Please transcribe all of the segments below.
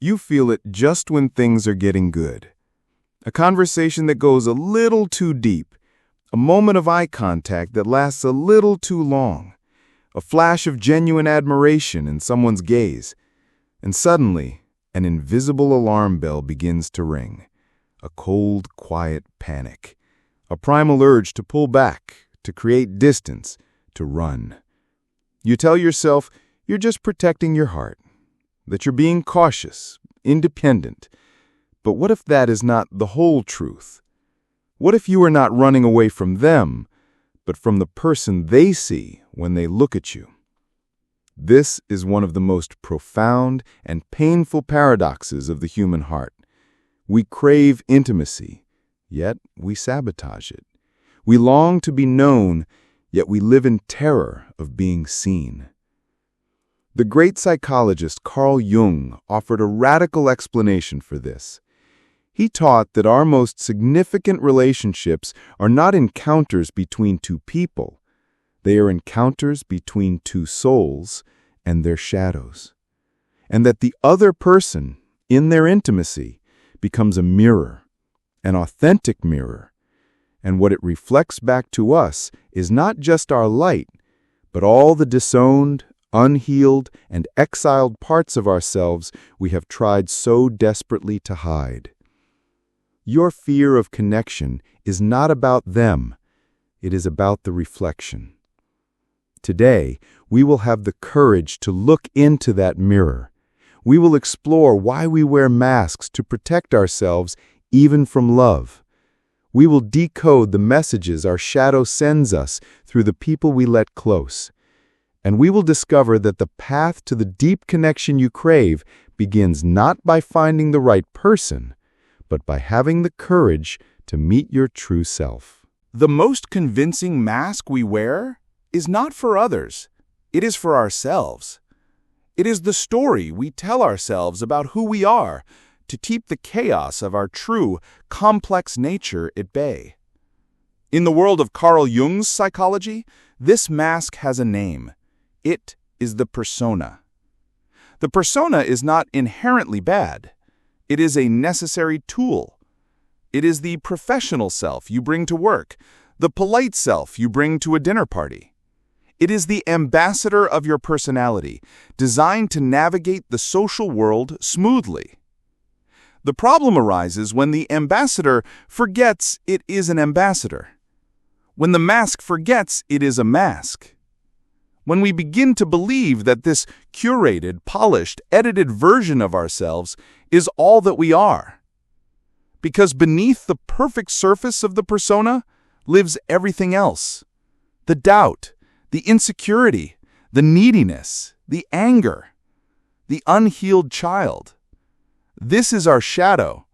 You feel it just when things are getting good. A conversation that goes a little too deep. A moment of eye contact that lasts a little too long. A flash of genuine admiration in someone's gaze. And suddenly, an invisible alarm bell begins to ring. A cold, quiet panic. A primal urge to pull back, to create distance, to run. You tell yourself you're just protecting your heart, that you're being cautious, independent. But what if that is not the whole truth? What if you are not running away from them, but from the person they see when they look at you? This is one of the most profound and painful paradoxes of the human heart. We crave intimacy, yet we sabotage it. We long to be known, yet we live in terror of being seen. The great psychologist Carl Jung offered a radical explanation for this. He taught that our most significant relationships are not encounters between two people. They are encounters between two souls and their shadows. And that the other person, in their intimacy, becomes a mirror, an authentic mirror. And what it reflects back to us is not just our light, but all the disowned, unhealed, and exiled parts of ourselves we have tried so desperately to hide. Your fear of connection is not about them. It is about the reflection. Today, we will have the courage to look into that mirror. We will explore why we wear masks to protect ourselves, even from love. We will decode the messages our shadow sends us through the people we let close. And we will discover that the path to the deep connection you crave begins not by finding the right person, but by having the courage to meet your true self. The most convincing mask we wear is not for others. It is for ourselves. It is the story we tell ourselves about who we are to keep the chaos of our true, complex nature at bay. In the world of Carl Jung's psychology, this mask has a name. It is the persona. The persona is not inherently bad. It is a necessary tool. It is the professional self you bring to work, the polite self you bring to a dinner party. It is the ambassador of your personality, designed to navigate the social world smoothly. The problem arises when the ambassador forgets it is an ambassador. When the mask forgets it is a mask. When we begin to believe that this curated, polished, edited version of ourselves is all that we are. Because beneath the perfect surface of the persona lives everything else. The doubt, the insecurity, the neediness, the anger, the unhealed child. This is our shadow.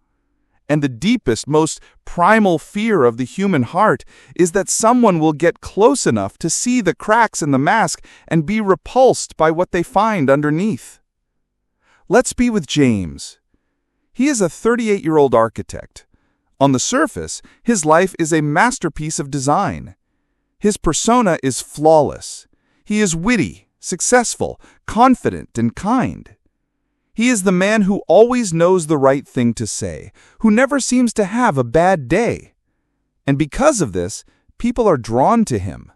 And the deepest, most primal fear of the human heart is that someone will get close enough to see the cracks in the mask and be repulsed by what they find underneath. Let's be with James. He is a 38-year-old architect. On the surface, his life is a masterpiece of design. His persona is flawless. He is witty, successful, confident, and kind. He is the man who always knows the right thing to say, who never seems to have a bad day. And because of this, people are drawn to him.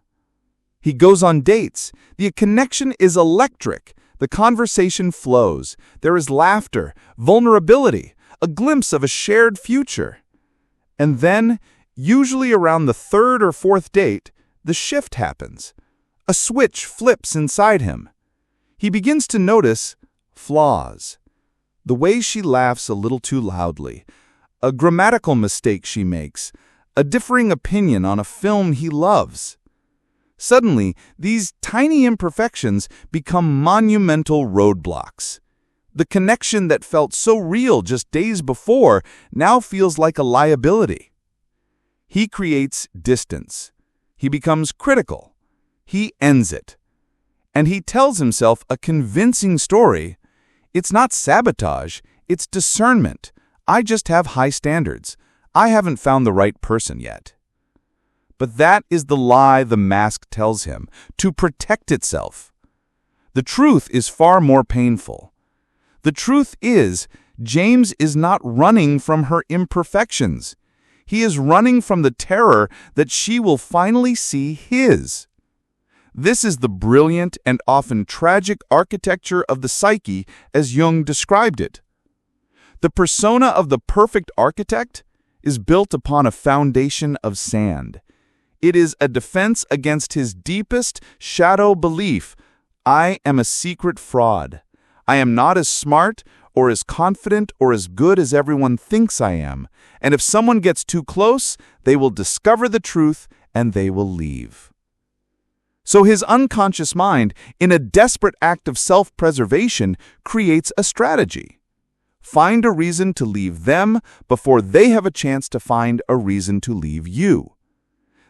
He goes on dates. The connection is electric. The conversation flows. There is laughter, vulnerability, a glimpse of a shared future. And then, usually around the third or fourth date, the shift happens. A switch flips inside him. He begins to notice flaws. The way she laughs a little too loudly, a grammatical mistake she makes, a differing opinion on a film he loves. Suddenly, these tiny imperfections become monumental roadblocks. The connection that felt so real just days before now feels like a liability. He creates distance. He becomes critical. He ends it. And he tells himself a convincing story. It's not sabotage, it's discernment. I just have high standards. I haven't found the right person yet. But that is the lie the mask tells him, to protect itself. The truth is far more painful. The The truth is, James is not running from her imperfections. He is running from the terror that she will finally see his. This is the brilliant and often tragic architecture of the psyche as Jung described it. The persona of the perfect architect is built upon a foundation of sand. It is a defense against his deepest shadow belief: I am a secret fraud. I am not as smart or as confident or as good as everyone thinks I am, and if someone gets too close, they will discover the truth and they will leave. So his unconscious mind, in a desperate act of self-preservation, creates a strategy. Find a reason to leave them before they have a chance to find a reason to leave you.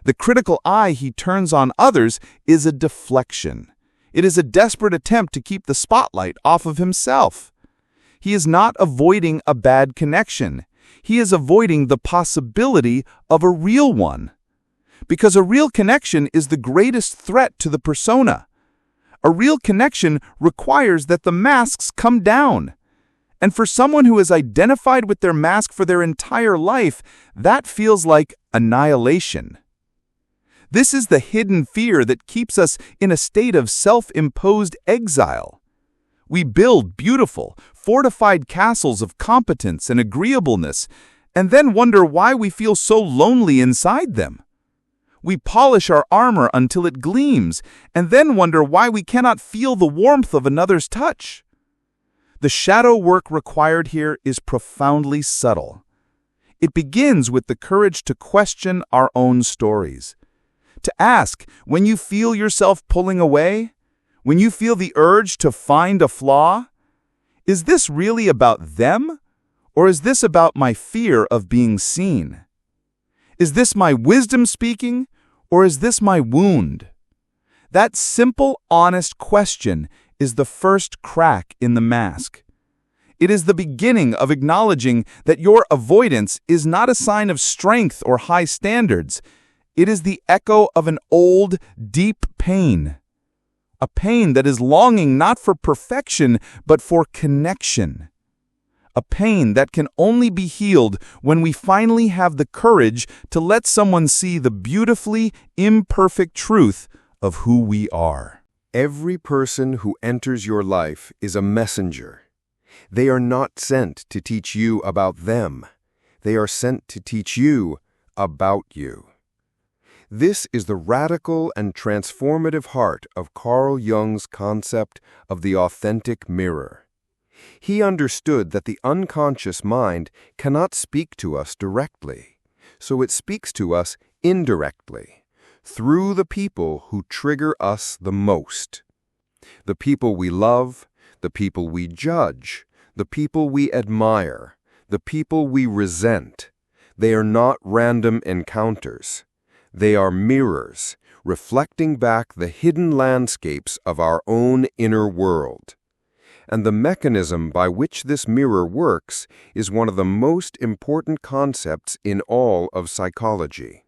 The critical eye he turns on others is a deflection. It is a desperate attempt to keep the spotlight off of himself. He is not avoiding a bad connection. He is avoiding the possibility of a real one. Because a real connection is the greatest threat to the persona. A real connection requires that the masks come down. And for someone who is identified with their mask for their entire life, that feels like annihilation. This is the hidden fear that keeps us in a state of self-imposed exile. We build beautiful, fortified castles of competence and agreeableness, and then wonder why we feel so lonely inside them. We polish our armor until it gleams, and then wonder why we cannot feel the warmth of another's touch. The shadow work required here is profoundly subtle. It begins with the courage to question our own stories. To ask, when you feel yourself pulling away, when you feel the urge to find a flaw, is this really about them, or is this about my fear of being seen? Is this my wisdom speaking, or is this my wound? That simple, honest question is the first crack in the mask. It is the beginning of acknowledging that your avoidance is not a sign of strength or high standards. It is the echo of an old, deep pain. A pain that is longing not for perfection, but for connection. A pain that can only be healed when we finally have the courage to let someone see the beautifully imperfect truth of who we are. Every person who enters your life is a messenger. They are not sent to teach you about them. They are sent to teach you about you. This is the radical and transformative heart of Carl Jung's concept of the authentic mirror. He understood that the unconscious mind cannot speak to us directly, so it speaks to us indirectly, through the people who trigger us the most. The people we love, the people we judge, the people we admire, the people we resent. They are not random encounters. They are mirrors, reflecting back the hidden landscapes of our own inner world. And the mechanism by which this mirror works is one of the most important concepts in all of psychology.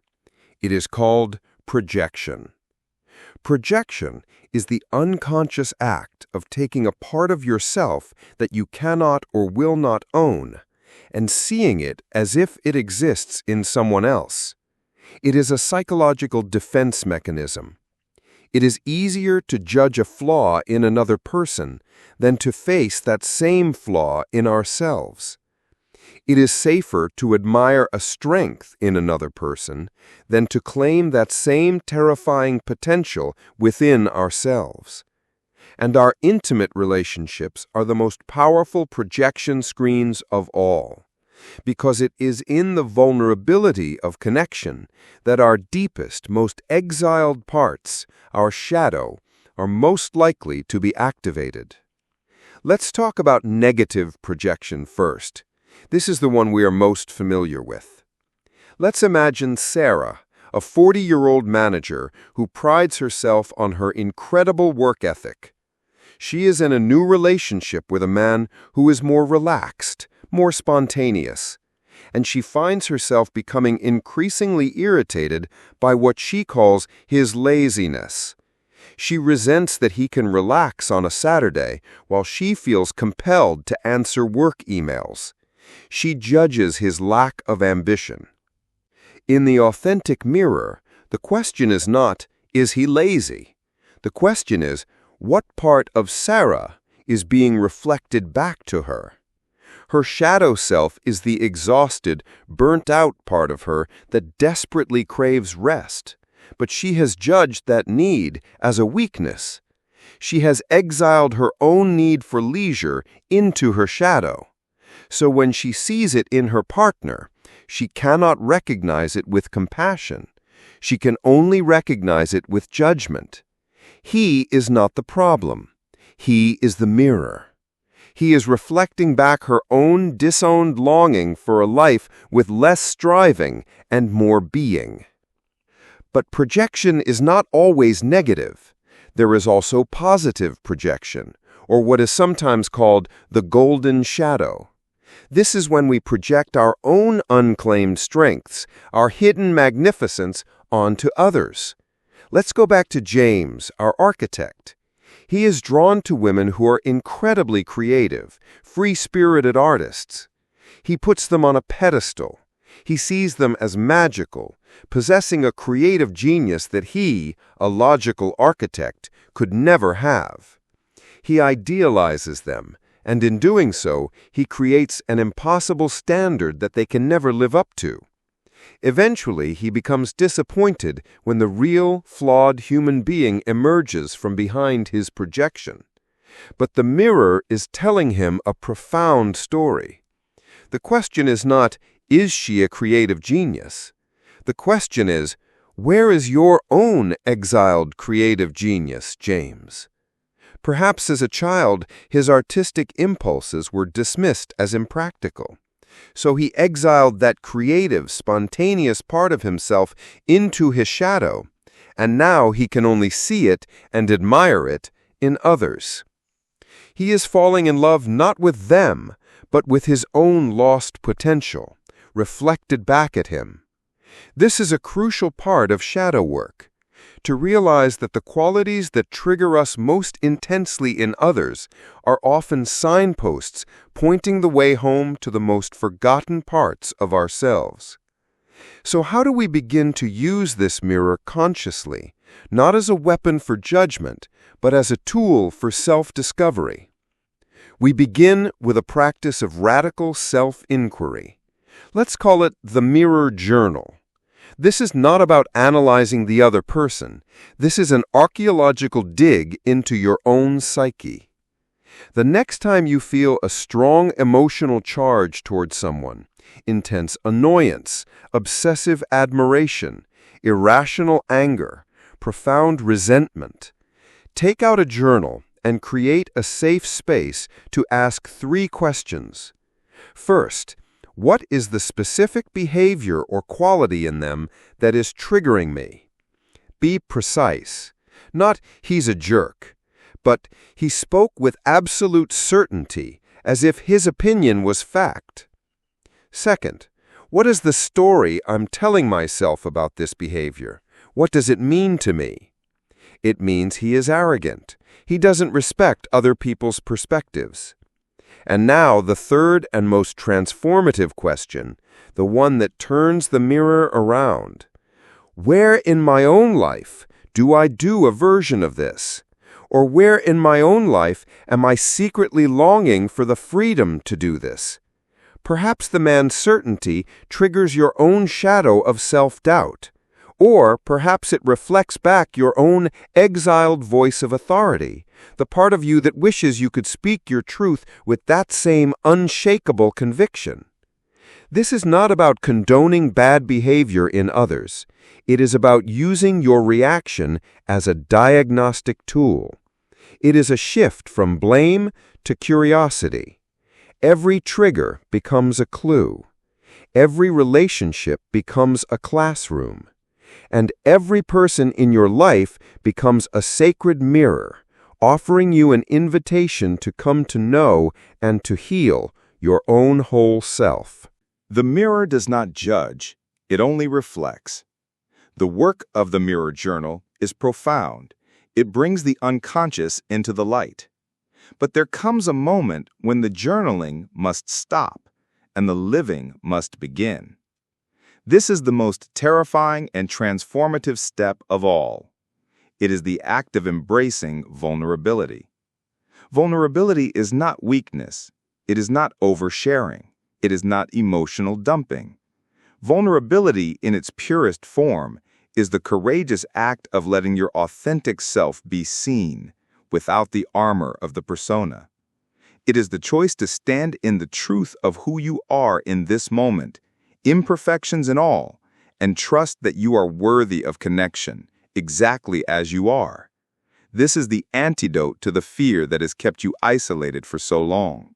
It is called projection. Projection is the unconscious act of taking a part of yourself that you cannot or will not own and seeing it as if it exists in someone else. It is a psychological defense mechanism. It is easier to judge a flaw in another person than to face that same flaw in ourselves. It is safer to admire a strength in another person than to claim that same terrifying potential within ourselves. And our intimate relationships are the most powerful projection screens of all, because it is in the vulnerability of connection that our deepest, most exiled parts, our shadow, are most likely to be activated. Let's talk about negative projection first. This is the one we are most familiar with. Let's imagine Sarah, a 40-year-old manager who prides herself on her incredible work ethic. She is in a new relationship with a man who is more relaxed, more spontaneous, and she finds herself becoming increasingly irritated by what she calls his laziness. She resents that he can relax on a Saturday while she feels compelled to answer work emails. She judges his lack of ambition. In the authentic mirror, the question is not, is he lazy? The question is, what part of Sarah is being reflected back to her? Her shadow self is the exhausted, burnt-out part of her that desperately craves rest, but she has judged that need as a weakness. She has exiled her own need for leisure into her shadow. So when she sees it in her partner, she cannot recognize it with compassion. She can only recognize it with judgment. He is not the problem. He is the mirror. He is reflecting back her own disowned longing for a life with less striving and more being. But projection is not always negative. There is also positive projection, or what is sometimes called the golden shadow. This is when we project our own unclaimed strengths, our hidden magnificence, onto others. Let's go back to James, our architect. He is drawn to women who are incredibly creative, free-spirited artists. He puts them on a pedestal. He sees them as magical, possessing a creative genius that he, a logical architect, could never have. He idealizes them, and in doing so, he creates an impossible standard that they can never live up to. Eventually, he becomes disappointed when the real, flawed human being emerges from behind his projection. But the mirror is telling him a profound story. The question is not, is she a creative genius? The question is, where is your own exiled creative genius, James? Perhaps as a child, his artistic impulses were dismissed as impractical. So he exiled that creative, spontaneous part of himself into his shadow, and now he can only see it and admire it in others. He is falling in love not with them, but with his own lost potential, reflected back at him. This is a crucial part of shadow work. To realize that the qualities that trigger us most intensely in others are often signposts pointing the way home to the most forgotten parts of ourselves. So how do we begin to use this mirror consciously, not as a weapon for judgment, but as a tool for self-discovery? We begin with a practice of radical self-inquiry. Let's call it the mirror journal. This is not about analyzing the other person. This is an archaeological dig into your own psyche. The next time you feel a strong emotional charge toward someone, intense annoyance, obsessive admiration, irrational anger, profound resentment, take out a journal and create a safe space to ask 3 questions. First, what is the specific behavior or quality in them that is triggering me? Be precise. Not, he's a jerk, but he spoke with absolute certainty, as if his opinion was fact. Second, what is the story I'm telling myself about this behavior? What does it mean to me? It means he is arrogant. He doesn't respect other people's perspectives. And now the third and most transformative question, the one that turns the mirror around. Where in my own life do I do a version of this? Or where in my own life am I secretly longing for the freedom to do this? Perhaps the man's certainty triggers your own shadow of self-doubt. Or perhaps it reflects back your own exiled voice of authority, the part of you that wishes you could speak your truth with that same unshakable conviction. This is not about condoning bad behavior in others. It is about using your reaction as a diagnostic tool. It is a shift from blame to curiosity. Every trigger becomes a clue. Every relationship becomes a classroom. And every person in your life becomes a sacred mirror, offering you an invitation to come to know and to heal your own whole self. The mirror does not judge, it only reflects. The work of the mirror journal is profound. It brings the unconscious into the light. But there comes a moment when the journaling must stop and the living must begin. This is the most terrifying and transformative step of all. It is the act of embracing vulnerability. Vulnerability is not weakness. It is not oversharing. It is not emotional dumping. Vulnerability in its purest form is the courageous act of letting your authentic self be seen without the armor of the persona. It is the choice to stand in the truth of who you are in this moment, imperfections and all, and trust that you are worthy of connection, exactly as you are. This is the antidote to the fear that has kept you isolated for so long.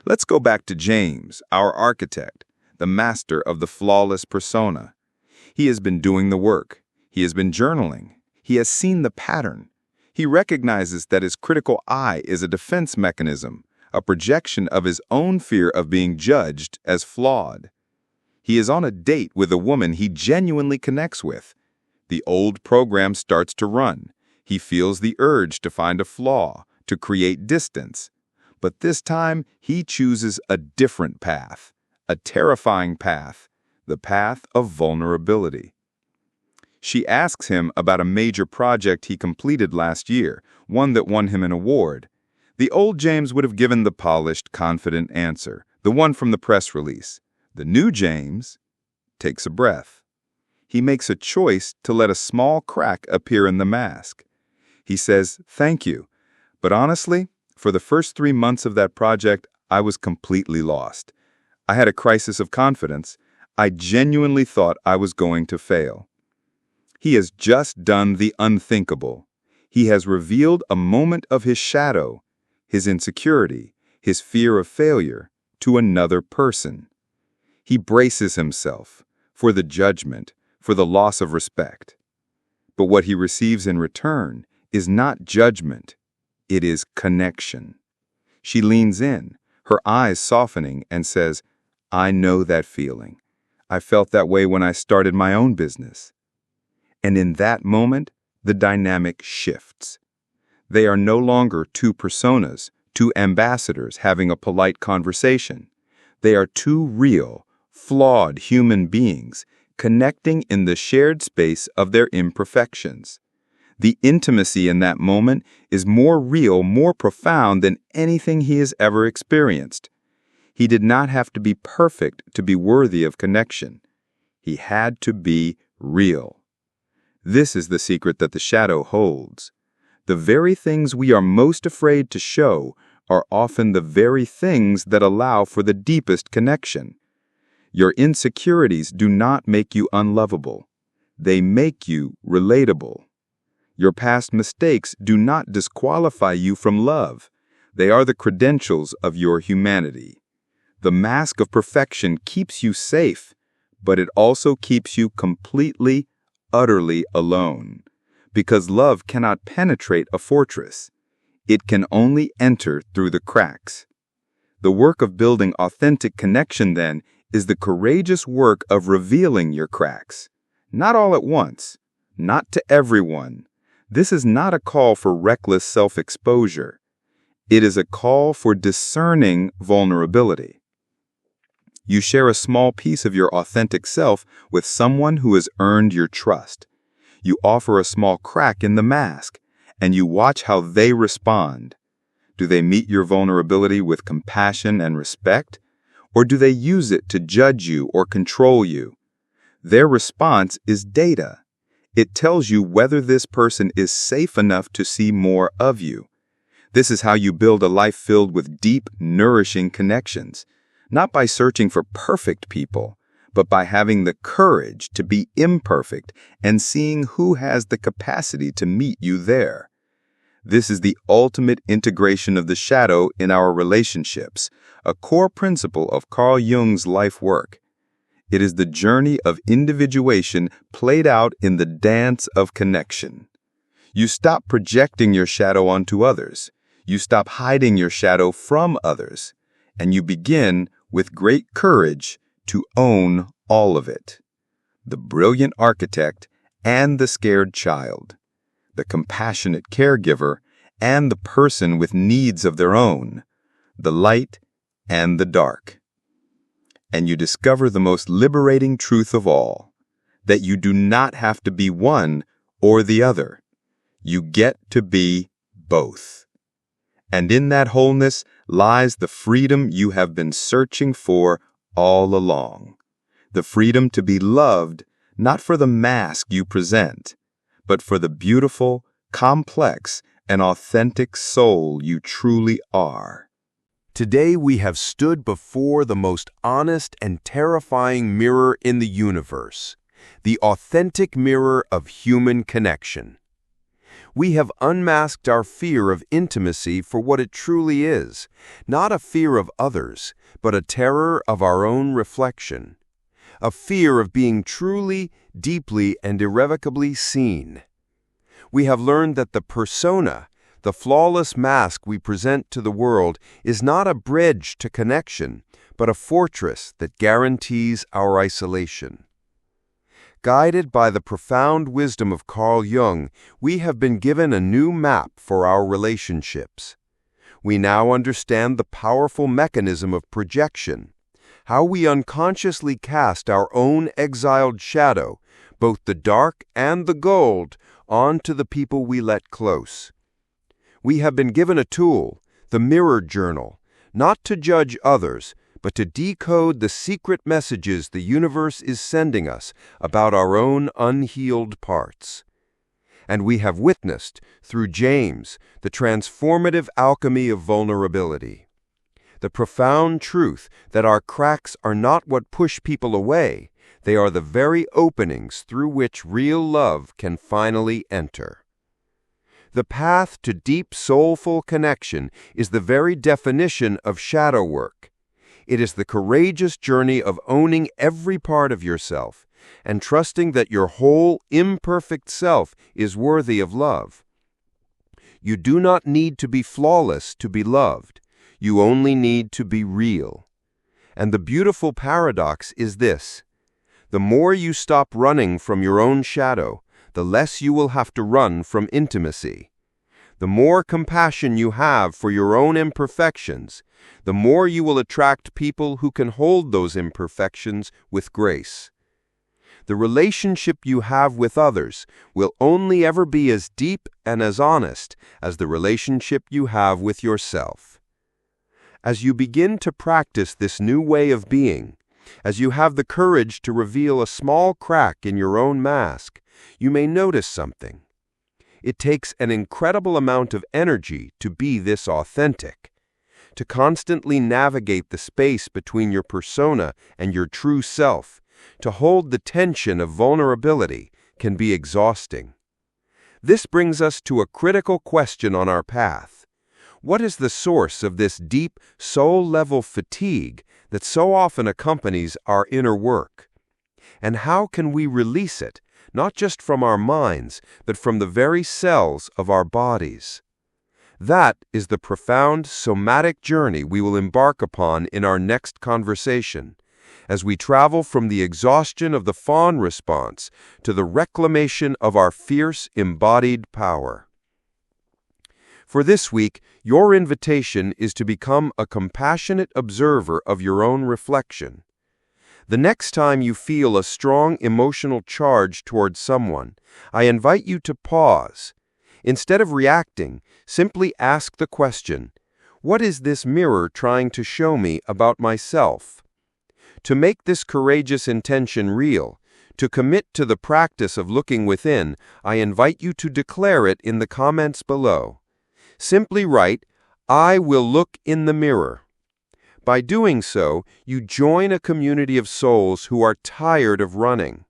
Let's go back to James, our architect, the master of the flawless persona. He has been doing the work. He has been journaling. He has seen the pattern. He recognizes that his critical eye is a defense mechanism, a projection of his own fear of being judged as flawed. He is on a date with a woman he genuinely connects with. The old program starts to run. He feels the urge to find a flaw, to create distance. But this time, he chooses a different path, a terrifying path, the path of vulnerability. She asks him about a major project he completed last year, one that won him an award. The old James would have given the polished, confident answer, the one from the press release. The new James takes a breath. He makes a choice to let a small crack appear in the mask. He says, "Thank you, but honestly, for the first 3 months of that project, I was completely lost. I had a crisis of confidence. I genuinely thought I was going to fail." He has just done the unthinkable. He has revealed a moment of his shadow, his insecurity, his fear of failure, to another person. He braces himself for the judgment, for the loss of respect. But what he receives in return is not judgment. It is connection. She leans in, her eyes softening, and says, "I know that feeling. I felt that way when I started my own business." And in that moment, the dynamic shifts. They are no longer two personas, two ambassadors having a polite conversation. They are two real, flawed human beings connecting in the shared space of their imperfections. The intimacy in that moment is more real, more profound than anything he has ever experienced. He did not have to be perfect to be worthy of connection. He had to be real. This is the secret that the shadow holds. The very things we are most afraid to show are often the very things that allow for the deepest connection. Your insecurities do not make you unlovable. They make you relatable. Your past mistakes do not disqualify you from love. They are the credentials of your humanity. The mask of perfection keeps you safe, but it also keeps you completely, utterly alone. Because love cannot penetrate a fortress. It can only enter through the cracks. The work of building authentic connection, then, is the courageous work of revealing your cracks. Not all at once. Not to everyone. This is not a call for reckless self-exposure. It is a call for discerning vulnerability. You share a small piece of your authentic self with someone who has earned your trust. You offer a small crack in the mask, and you watch how they respond. Do they meet your vulnerability with compassion and respect? Or do they use it to judge you or control you? Their response is data. It tells you whether this person is safe enough to see more of you. This is how you build a life filled with deep, nourishing connections, not by searching for perfect people, but by having the courage to be imperfect and seeing who has the capacity to meet you there. This is the ultimate integration of the shadow in our relationships, a core principle of Carl Jung's life work. It is the journey of individuation played out in the dance of connection. You stop projecting your shadow onto others. You stop hiding your shadow from others. And you begin, with great courage, to own all of it. The brilliant architect and the scared child. the compassionate caregiver, and the person with needs of their own, the light and the dark. And you discover the most liberating truth of all, that you do not have to be one or the other. You get to be both. And in that wholeness lies the freedom you have been searching for all along. The freedom to be loved, not for the mask you present, but for the beautiful, complex, and authentic soul you truly are. Today we have stood before the most honest and terrifying mirror in the universe, the authentic mirror of human connection. We have unmasked our fear of intimacy for what it truly is, not a fear of others, but a terror of our own reflection, a fear of being truly, deeply, and irrevocably seen. We have learned that the persona, the flawless mask we present to the world, is not a bridge to connection, but a fortress that guarantees our isolation. Guided by the profound wisdom of Carl Jung, we have been given a new map for our relationships. We now understand the powerful mechanism of projection, how we unconsciously cast our own exiled shadow, both the dark and the gold, onto the people we let close. We have been given a tool, the mirror journal, not to judge others, but to decode the secret messages the universe is sending us about our own unhealed parts. And we have witnessed, through James, the transformative alchemy of vulnerability. The profound truth that our cracks are not what push people away, they are the very openings through which real love can finally enter. The path to deep soulful connection is the very definition of shadow work. It is the courageous journey of owning every part of yourself and trusting that your whole imperfect self is worthy of love. You do not need to be flawless to be loved. You only need to be real. And the beautiful paradox is this: the more you stop running from your own shadow, the less you will have to run from intimacy. The more compassion you have for your own imperfections, the more you will attract people who can hold those imperfections with grace. The relationship you have with others will only ever be as deep and as honest as the relationship you have with yourself. As you begin to practice this new way of being, as you have the courage to reveal a small crack in your own mask, you may notice something. It takes an incredible amount of energy to be this authentic. To constantly navigate the space between your persona and your true self, to hold the tension of vulnerability, can be exhausting. This brings us to a critical question on our path. What is the source of this deep, soul-level fatigue that so often accompanies our inner work? And how can we release it, not just from our minds, but from the very cells of our bodies? That is the profound somatic journey we will embark upon in our next conversation, as we travel from the exhaustion of the fawn response to the reclamation of our fierce embodied power. For this week, your invitation is to become a compassionate observer of your own reflection. The next time you feel a strong emotional charge towards someone, I invite you to pause. Instead of reacting, simply ask the question, what is this mirror trying to show me about myself? To make this courageous intention real, to commit to the practice of looking within, I invite you to declare it in the comments below. Simply write, "I will look in the mirror." By doing so, you join a community of souls who are tired of running,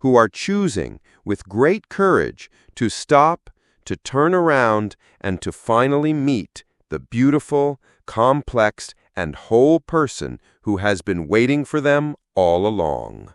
who are choosing, with great courage, to stop, to turn around, and to finally meet the beautiful, complex, and whole person who has been waiting for them all along.